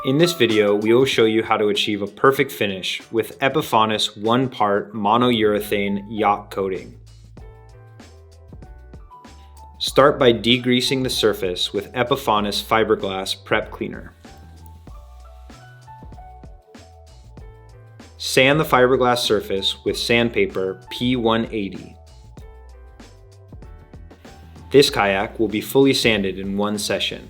In this video, we will show you how to achieve a perfect finish with Epifanes one-part mono-urethane yacht coating. Start by degreasing the surface with Epifanes Fiberglass Prep Cleaner. Sand the fiberglass surface with sandpaper P180. This kayak will be fully sanded in one session.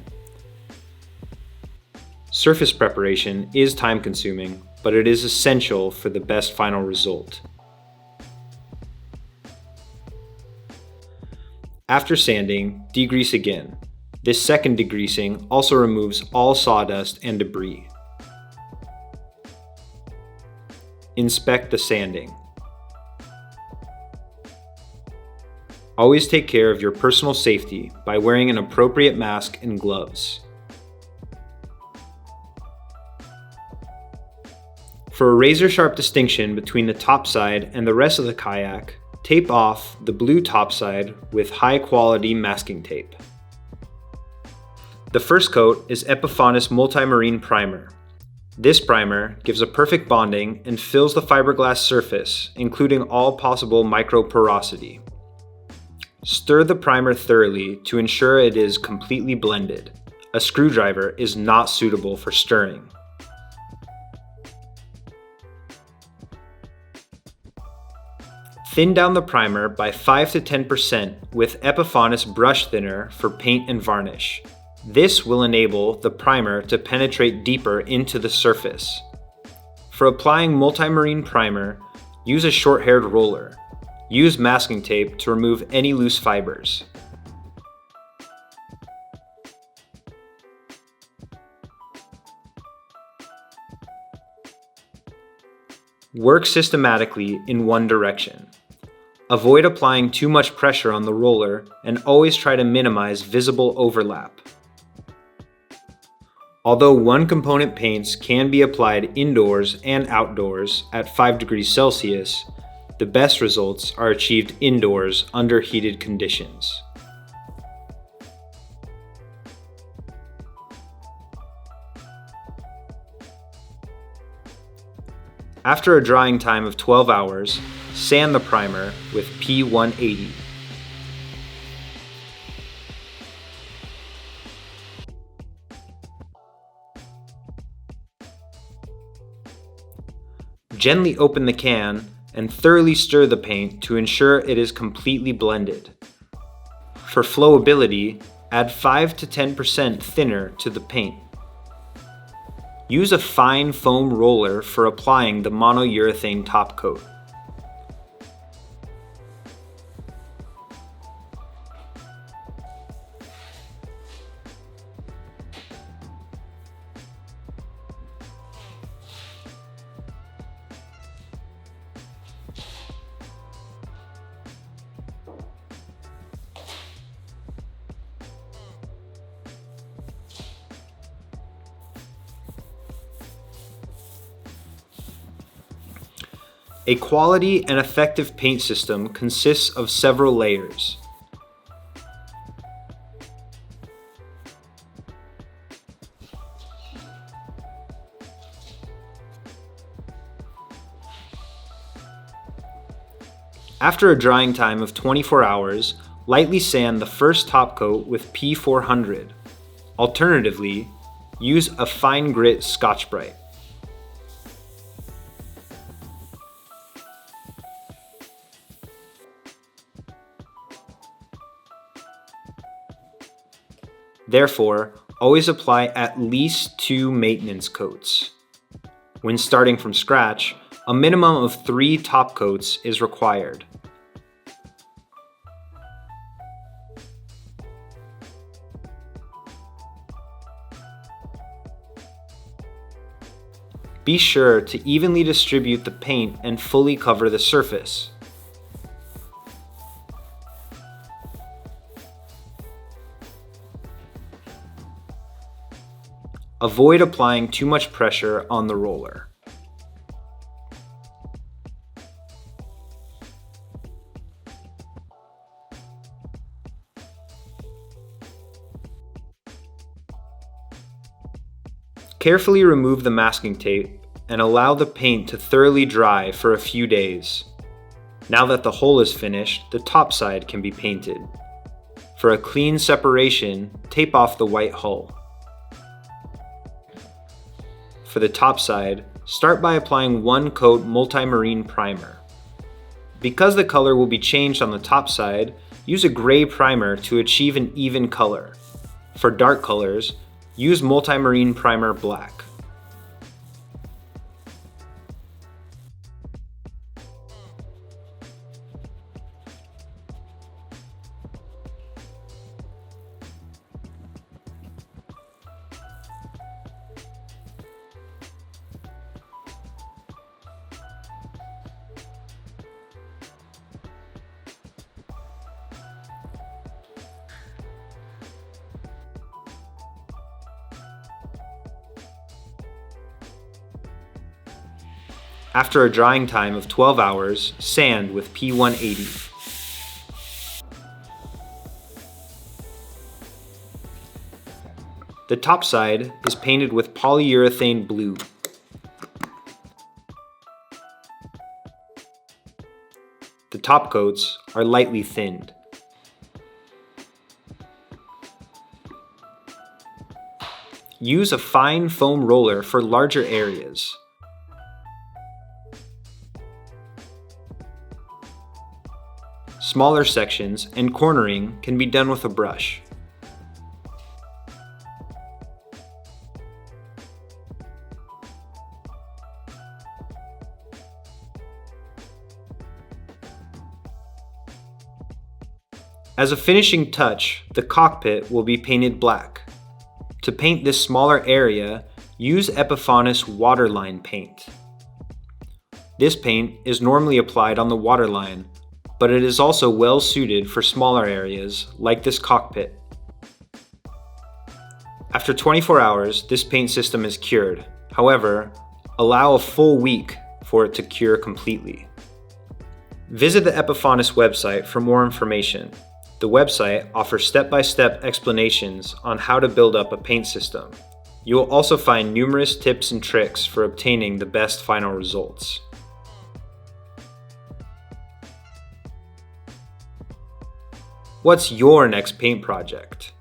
Surface preparation is time-consuming, but it is essential for the best final result. After sanding, degrease again. This second degreasing also removes all sawdust and debris. Inspect the sanding. Always take care of your personal safety by wearing an appropriate mask and gloves. For a razor-sharp distinction between the topside and the rest of the kayak, tape off the blue topside with high-quality masking tape. The first coat is Epifanes Multi Marine Primer. This primer gives a perfect bonding and fills the fiberglass surface, including all possible micro-porosity. Stir the primer thoroughly to ensure it is completely blended. A screwdriver is not suitable for stirring. Thin down the primer by 5 to 10% with Epifanes brush thinner for paint and varnish. This will enable the primer to penetrate deeper into the surface. For applying multi-marine primer, use a short-haired roller. Use masking tape to remove any loose fibers. Work systematically in one direction. Avoid applying too much pressure on the roller and always try to minimize visible overlap. Although one component paints can be applied indoors and outdoors at 5 degrees Celsius, the best results are achieved indoors under heated conditions. After a drying time of 12 hours, sand the primer with P180. Gently open the can and thoroughly stir the paint to ensure it is completely blended. For flowability, add 5 to 10% thinner to the paint. Use a fine foam roller for applying the mono-urethane top coat. A quality and effective paint system consists of several layers. After a drying time of 24 hours, lightly sand the first top coat with P400. Alternatively, use a fine grit Scotch-brite. Therefore, always apply at least 2 maintenance coats. When starting from scratch, a minimum of 3 top coats is required. Be sure to evenly distribute the paint and fully cover the surface. Avoid applying too much pressure on the roller. Carefully remove the masking tape and allow the paint to thoroughly dry for a few days. Now that the hull is finished, the top side can be painted. For a clean separation, tape off the white hull. For the top side, start by applying 1 coat Multi Marine Primer. Because the color will be changed on the top side, use a gray primer to achieve an even color. For dark colors, use Multi Marine Primer Black. After a drying time of 12 hours, sand with P180. The top side is painted with polyurethane blue. The top coats are lightly thinned. Use a fine foam roller for larger areas. Smaller sections and cornering can be done with a brush. As a finishing touch, the cockpit will be painted black. To paint this smaller area, use Epifanes Waterline paint. This paint is normally applied on the waterline, but it is also well suited for smaller areas like this cockpit. After 24 hours, this paint system is cured. However, allow a full week for it to cure completely. Visit the Epifanes website for more information. The website offers step-by-step explanations on how to build up a paint system. You will also find numerous tips and tricks for obtaining the best final results. What's your next paint project?